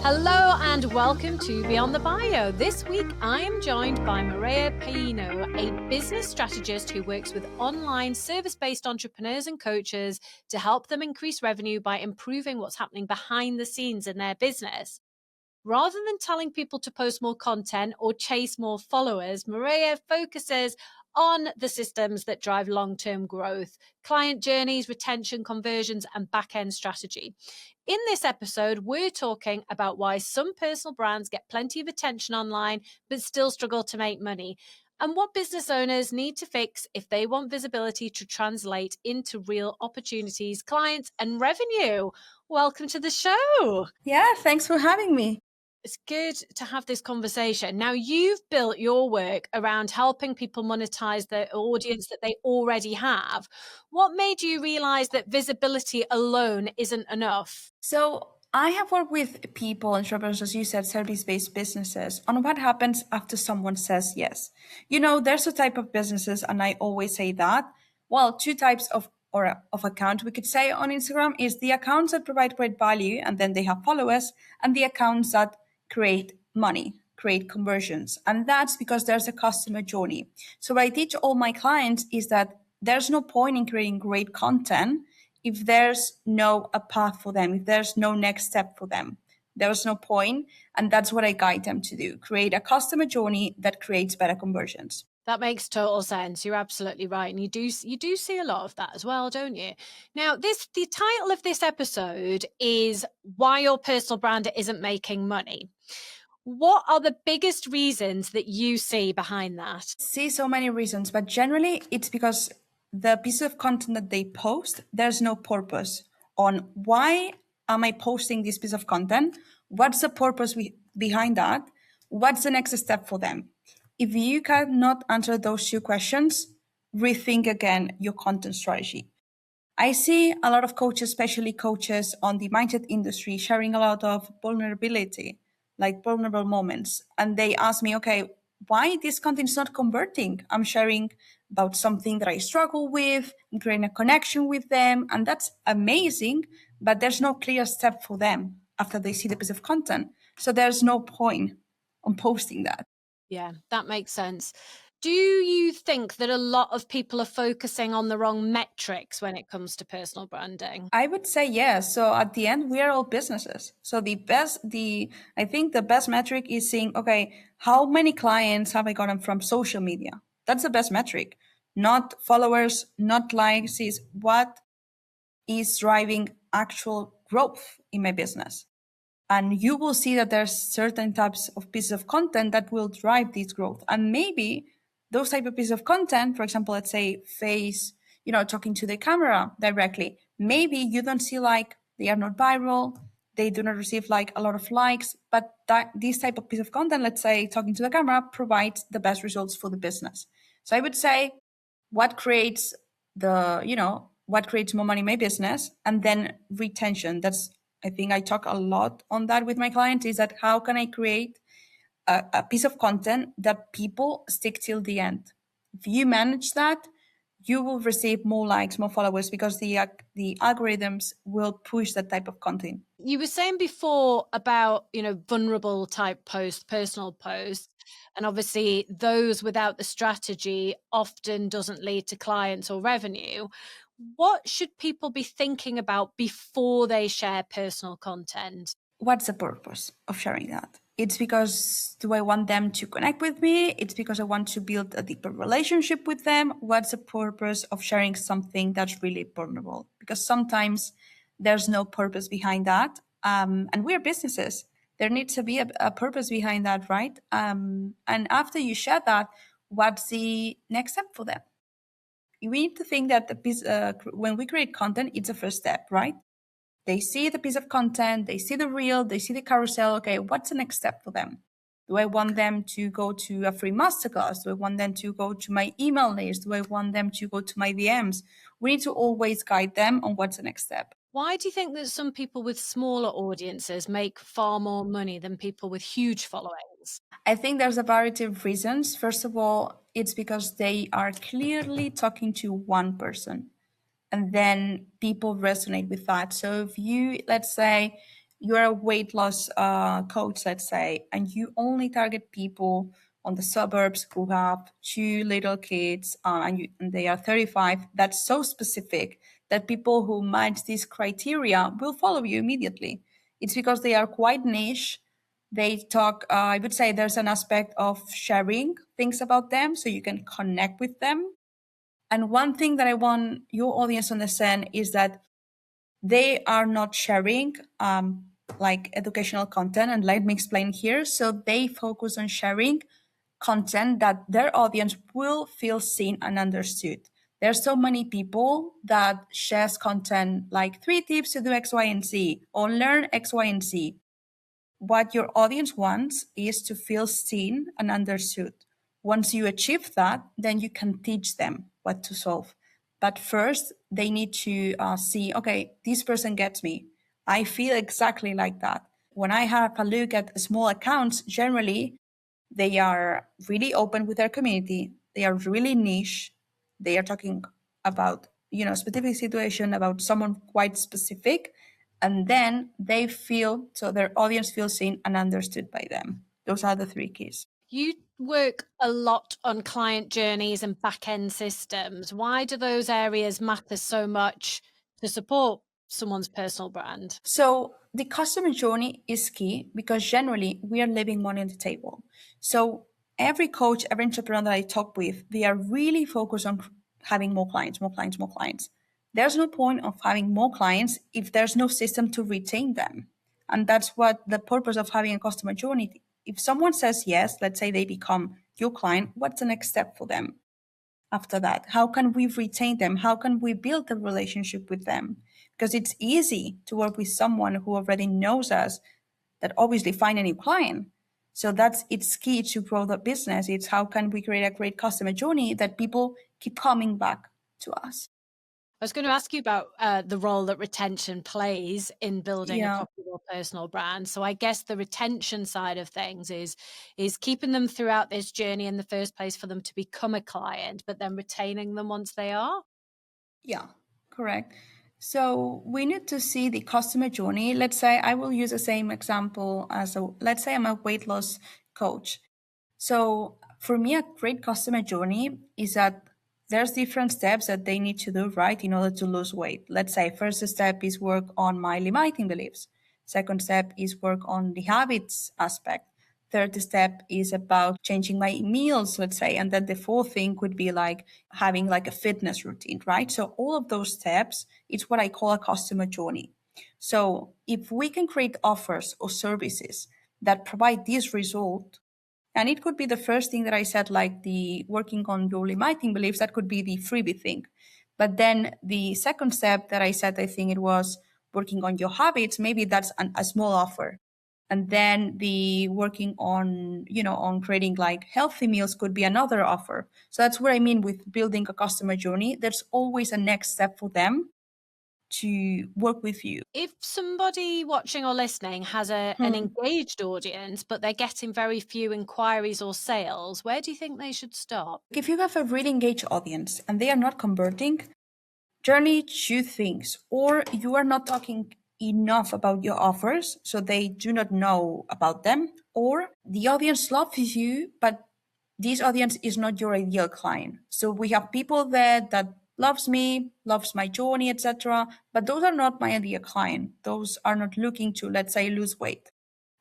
Hello and welcome to Beyond the Bio. This week I am joined by Mireia Paíno, a business strategist who works with online service-based entrepreneurs and coaches to help them increase revenue by improving what's happening behind the scenes in their business. Rather than telling people to post more content or chase more followers, Mireia focuses on the systems that drive long-term growth, client journeys, retention, conversions, and back-end strategy. In this episode, we're talking about why some personal brands get plenty of attention online but still struggle to make money, and what business owners need to fix if they want visibility to translate into real opportunities, clients, and revenue. Welcome to the show. Yeah, thanks for having me. It's good to have this conversation. Now, you've built your work around helping people monetize the audience that they already have. What made you realize that visibility alone isn't enough? So I have worked with people, entrepreneurs, as you said, service-based businesses, on what happens after someone says yes. There's a type of businesses, and I always say that. Well, two types of account we could say on Instagram is the accounts that provide great value and then they have followers, and the accounts that create money, create conversions. And that's because there's a customer journey. So what I teach all my clients is that there's no point in creating great content if there's no a path for them, if there's no next step for them. There's no point. And that's what I guide them to do. Create a customer journey that creates better conversions. That makes total sense. You're absolutely right. And you do see a lot of that as well, don't you? Now, the title of this episode is Why Your Personal Brand Isn't Making Money. What are the biggest reasons that you see behind that? See so many reasons, but generally it's because the piece of content that they post, there's no purpose on why am I posting this piece of content? What's the purpose behind that? What's the next step for them? If you cannot answer those two questions, rethink again your content strategy. I see a lot of coaches, especially coaches on the mindset industry, sharing a lot of vulnerability, like vulnerable moments. And they ask me, okay, why this content is not converting? I'm sharing about something that I struggle with and creating a connection with them. And that's amazing, but there's no clear step for them after they see the piece of content. So there's no point on posting that. Yeah, that makes sense. Do you think that a lot of people are focusing on the wrong metrics when it comes to personal branding? I would say yes. So at the end, we are all businesses. So I think the best metric is seeing, okay, how many clients have I gotten from social media? That's the best metric. Not followers, not likes, is what is driving actual growth in my business. And you will see that there's certain types of pieces of content that will drive this growth. And maybe those type of pieces of content, for example, let's say face, talking to the camera directly, maybe you don't see like they are not viral, they do not receive like a lot of likes, but this type of piece of content, let's say talking to the camera, provides the best results for the business. So I would say what creates what creates more money in my business, and then retention. I think I talk a lot on that with my clients, is that how can I create a piece of content that people stick till the end? If you manage that, you will receive more likes, more followers, because the algorithms will push that type of content. You were saying before about, vulnerable type posts, personal posts, and obviously those without the strategy often doesn't lead to clients or revenue. What should people be thinking about before they share personal content? What's the purpose of sharing that? It's because do I want them to connect with me? It's because I want to build a deeper relationship with them. What's the purpose of sharing something that's really vulnerable? Because sometimes there's no purpose behind that. And we're businesses. There needs to be a purpose behind that, right? And after you share that, what's the next step for them? We need to think that when we create content, it's a first step, right? They see the piece of content, they see the reel, they see the carousel. Okay, what's the next step for them? Do I want them to go to a free masterclass? Do I want them to go to my email list? Do I want them to go to my DMs? We need to always guide them on what's the next step. Why do you think that some people with smaller audiences make far more money than people with huge followings? I think there's a variety of reasons. First of all, it's because they are clearly talking to one person, and then people resonate with that. So if you, let's say, you're a weight loss coach, let's say, and you only target people on the suburbs who have two little kids and they are 35, that's so specific that people who match this criteria will follow you immediately. It's because they are quite niche. They talk, I would say there's an aspect of sharing things about them so you can connect with them. And one thing that I want your audience to understand is that they are not sharing like educational content. And let me explain here. So they focus on sharing content that their audience will feel seen and understood. There's so many people that shares content like 3 tips to do X, Y, and Z or learn X, Y, and Z. What your audience wants is to feel seen and understood. Once you achieve that, then you can teach them what to solve. But first, they need to see, okay, this person gets me. I feel exactly like that. When I have a look at small accounts, generally, they are really open with their community. They are really niche. They are talking about, specific situation, about someone quite specific, and then they feel so their audience feels seen and understood by them. Those are the 3 keys. You work a lot on client journeys and back-end systems. Why do those areas matter so much to support someone's personal brand? So the customer journey is key because generally we are leaving money on the table. So every coach, every entrepreneur that I talk with, they are really focused on having more clients, more clients, more clients. There's no point of having more clients if there's no system to retain them. And that's what the purpose of having a customer journey. If someone says yes, let's say they become your client, what's the next step for them? After that, how can we retain them? How can we build a relationship with them? Because it's easy to work with someone who already knows us that obviously find a new client. So that's it's key to grow the business. It's how can we create a great customer journey that people keep coming back to us. I was going to ask you about the role that retention plays in building a Yeah. profitable personal brand. So I guess the retention side of things is keeping them throughout this journey in the first place for them to become a client, but then retaining them once they are. Yeah, correct. So we need to see the customer journey. Let's say I will use the same example let's say I'm a weight loss coach. So for me, a great customer journey is that there's different steps that they need to do right in order to lose weight. Let's say first step is work on my limiting beliefs. Second step is work on the habits aspect. Third step is about changing my meals, let's say. And then the fourth thing could be like having like a fitness routine, right? So all of those steps, it's what I call a customer journey. So if we can create offers or services that provide this result, and it could be the first thing that I said, like the working on your limiting beliefs, that could be the freebie thing. But then the second step that I said, I think it was working on your habits, maybe that's a small offer. And then the working on, on creating like healthy meals could be another offer. So that's what I mean with building a customer journey. There's always a next step for them to work with you. If somebody watching or listening has an engaged audience, but they're getting very few inquiries or sales, where do you think they should stop? If you have a really engaged audience and they are not converting, generally 2 things. Or you are not talking enough about your offers, so they do not know about them, or the audience loves you, but this audience is not your ideal client. So we have people there that loves me, loves my journey, etc. But those are not my ideal client. Those are not looking to, let's say, lose weight,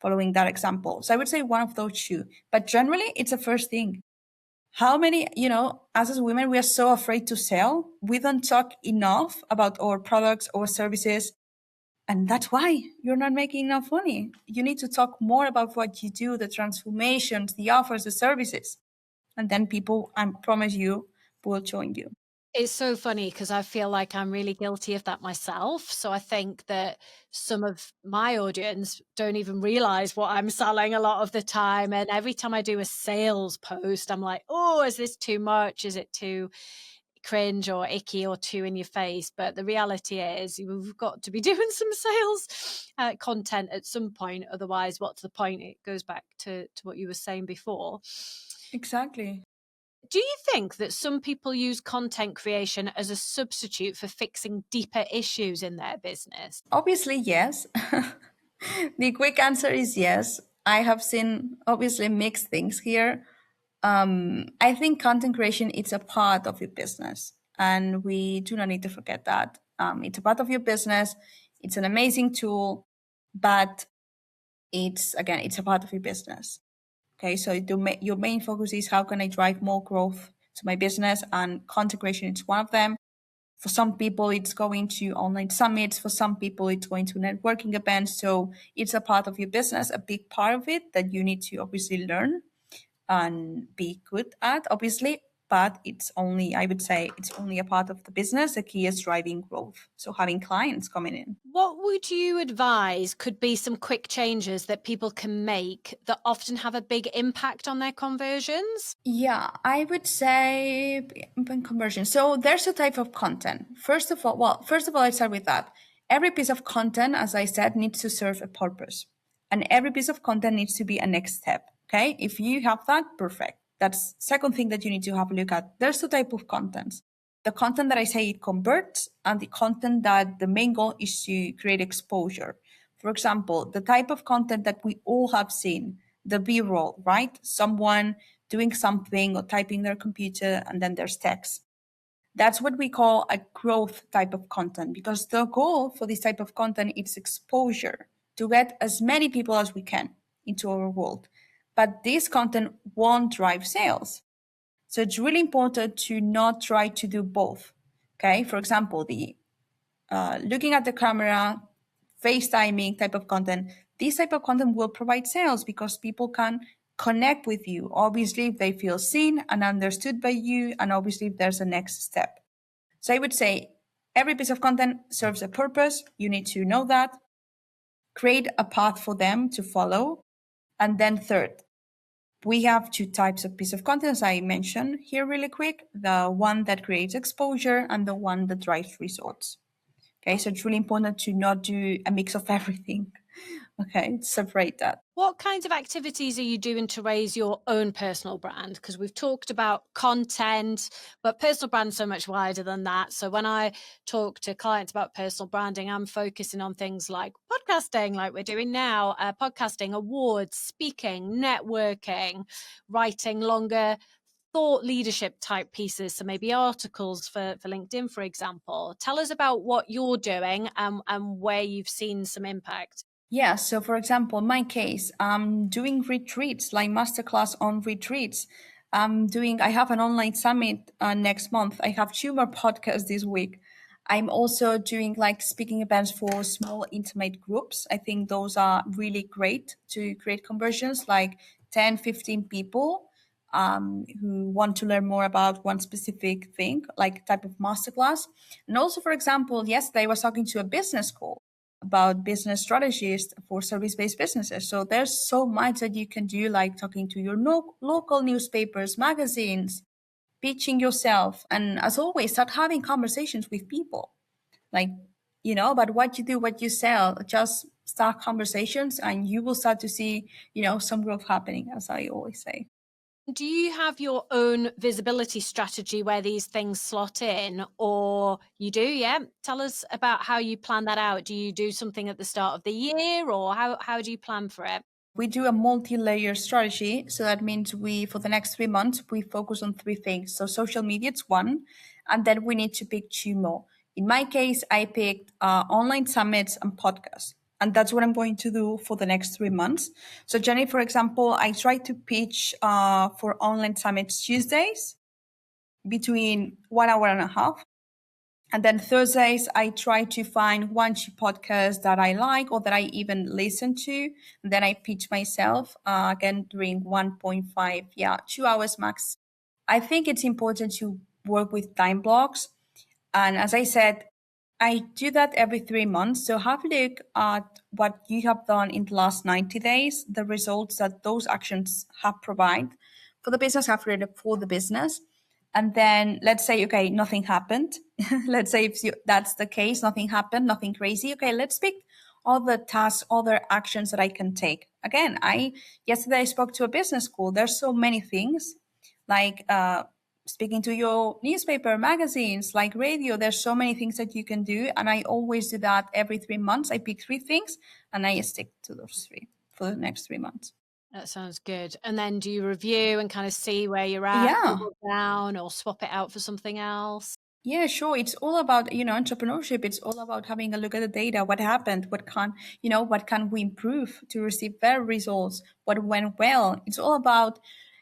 following that example. So I would say one of those 2. But generally, it's the first thing. How many, us as women, we are so afraid to sell. We don't talk enough about our products or services. And that's why you're not making enough money. You need to talk more about what you do, the transformations, the offers, the services. And then people, I promise you, will join you. It's so funny because I feel like I'm really guilty of that myself. So I think that some of my audience don't even realize what I'm selling a lot of the time. And every time I do a sales post, I'm like, oh, is this too much? Is it too cringe or icky or too in your face? But the reality is we've got to be doing some sales content at some point. Otherwise, what's the point? It goes back to what you were saying before. Exactly. Do you think that some people use content creation as a substitute for fixing deeper issues in their business? Obviously, yes. The quick answer is yes. I have seen obviously mixed things here. I think content creation is a part of your business, and we do not need to forget that. It's a part of your business. It's an amazing tool, but it's a part of your business. Okay, so your main focus is how can I drive more growth to my business, and content creation is one of them. For some people, it's going to online summits. For some people, it's going to networking events. So it's a part of your business, a big part of it that you need to obviously learn and be good at, obviously. But it's only, I would say, it's only a part of the business. The key is driving growth. So having clients coming in. What would you advise could be some quick changes that people can make that often have a big impact on their conversions? Yeah, I would say conversion. So there's a type of content. First of all, let's start with that. Every piece of content, as I said, needs to serve a purpose. And every piece of content needs to be a next step. Okay. If you have that, perfect. That's second thing that you need to have a look at. There's two type of contents. The content that I say it converts, and the content that the main goal is to create exposure. For example, the type of content that we all have seen, the B-roll, right? Someone doing something or typing their computer, and then there's text. That's what we call a growth type of content, because the goal for this type of content is exposure, to get as many people as we can into our world. But this content won't drive sales. So it's really important to not try to do both. Okay, for example, the looking at the camera, FaceTiming type of content. This type of content will provide sales because people can connect with you. Obviously, if they feel seen and understood by you, and obviously, if there's a next step. So I would say every piece of content serves a purpose. You need to know that. Create a path for them to follow. And then third, we have two types of piece of content, as I mentioned here really quick. The one that creates exposure and the one that drives results. Okay, so it's really important to not do a mix of everything. Okay, separate that. What kinds of activities are you doing to raise your own personal brand? Because we've talked about content, but personal brand is so much wider than that. So when I talk to clients about personal branding, I'm focusing on things like podcasting, like we're doing now, podcasting, awards, speaking, networking, writing longer thought leadership type pieces, so maybe articles for LinkedIn, for example. Tell us about what you're doing and where you've seen some impact. Yeah, so for example, in my case, I'm doing retreats, like masterclass on retreats. I have an online summit next month. I have two more podcasts this week. I'm also doing like speaking events for small intimate groups. I think those are really great to create conversions, like 10, 15 people who want to learn more about one specific thing, like type of masterclass. And also, for example, yesterday I was talking to a business school about business strategies for service-based businesses. So there's so much that you can do, like talking to your local newspapers, magazines, pitching yourself, and as always, start having conversations with people. Like, about what you do, what you sell. Just start conversations, and you will start to see, some growth happening, as I always say. Do you have your own visibility strategy where these things slot in, or you do? Yeah. Tell us about how you plan that out. Do you do something at the start of the year, or how do you plan for it? We do a multi-layer strategy. So that means for the next 3 months, we focus on three things. So social media, it's one, and then we need to pick two more. In my case, I picked online summits and podcasts. And that's what I'm going to do for the next 3 months. So Jenny, for example, I try to pitch for online summits Tuesdays between 1 hour and a half. And then Thursdays, I try to find one podcast that I like or that I even listen to. And then I pitch myself again during 1.5, 2 hours max. I think it's important to work with time blocks. And as I said, I do that every 3 months. So have a look at what you have done in the last 90 days, the results that those actions have provided for the business, have created for the business. And then let's say, okay, nothing happened. Let's say that's the case, nothing happened, nothing crazy. Okay, let's pick all the tasks, other actions that I can take. Again, yesterday I spoke to a business school. There's so many things like speaking to your newspaper, magazines, like radio. There's so many things that you can do. And I always do that every 3 months. I pick 3 things and I stick to those 3 for the next 3 months. That sounds good. And then do you review and kind of see where you're at, Yeah. double down, or swap it out for something else? Yeah, sure. It's all about, entrepreneurship. It's all about having a look at the data. What happened? What can we improve to receive better results? What went well? It's all about,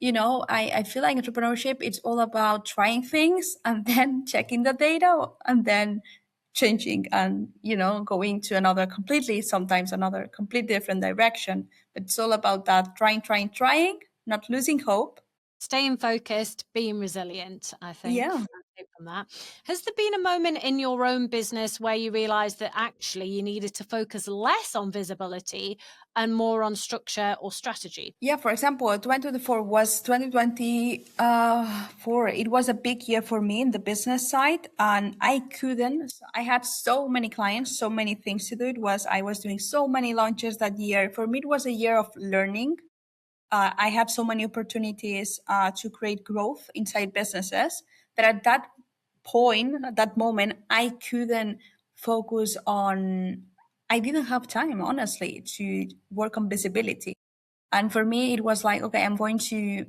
I feel like entrepreneurship, it's all about trying things and then checking the data and then changing and, going to sometimes another completely different direction. But it's all about that trying, not losing hope. Staying focused, being resilient, I think. Yeah. From that. Has there been a moment in your own business where you realized that actually you needed to focus less on visibility and more on structure or strategy? Yeah, for example, 2024 was 2024. It was a big year for me in the business side, and I had so many clients, so many things to do. I was doing so many launches that year. For me, it was a year of learning. I had so many opportunities to create growth inside businesses that at that point, at that moment, I couldn't focus on, I didn't have time, honestly, to work on visibility. And for me, it was like, okay, I'm going to,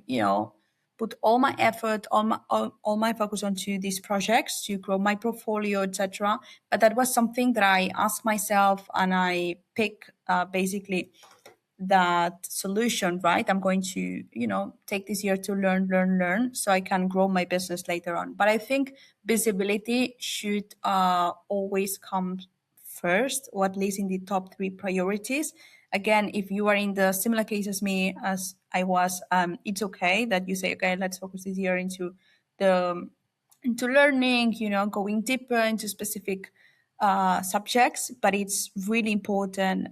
put all my effort, all my focus onto these projects to grow my portfolio, etc. But that was something that I asked myself, and I pick basically that solution, right? I'm going to, take this year to learn, so I can grow my business later on. But I think visibility should always come first, or at least in the top 3 priorities. Again, if you are in the similar case as me, as I was, it's okay that you say, okay, let's focus this year into learning, going deeper into specific subjects. But it's really important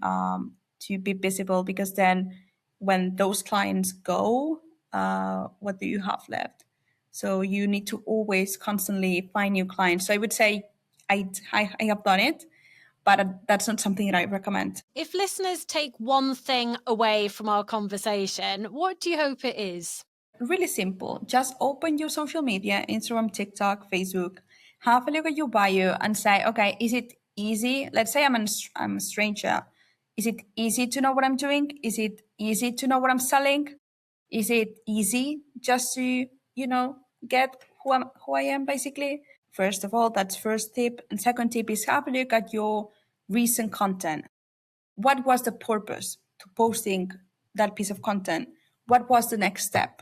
to be visible, because then when those clients go, what do you have left? So you need to always constantly find new clients. So I would say I have done it, but that's not something that I recommend. If listeners take one thing away from our conversation, what do you hope it is? Really simple. Just open your social media, Instagram, TikTok, Facebook, have a look at your bio and say, okay, is it easy? Let's say I'm a stranger. Is it easy to know what I'm doing? Is it easy to know what I'm selling? Is it easy just to, get who I am, basically? First of all, that's first tip. And second tip is have a look at your recent content. What was the purpose to posting that piece of content? What was the next step?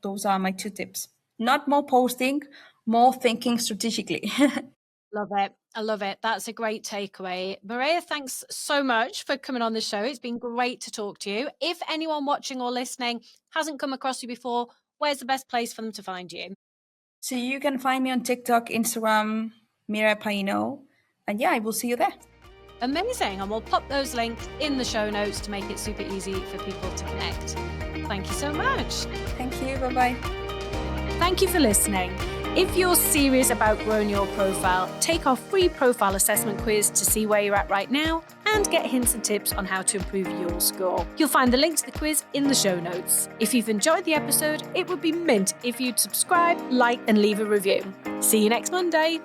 Those are my 2 tips. Not more posting, more thinking strategically. Love it. I love it. That's a great takeaway. Mireia, thanks so much for coming on the show. It's been great to talk to you. If anyone watching or listening hasn't come across you before, where's the best place for them to find you? So you can find me on TikTok, Instagram, Mireia Paíno. And yeah, I will see you there. Amazing. And we'll pop those links in the show notes to make it super easy for people to connect. Thank you so much. Thank you. Bye-bye. Thank you for listening. If you're serious about growing your profile, take our free profile assessment quiz to see where you're at right now and get hints and tips on how to improve your score. You'll find the link to the quiz in the show notes. If you've enjoyed the episode, it would be mint if you'd subscribe, like, and leave a review. See you next Monday.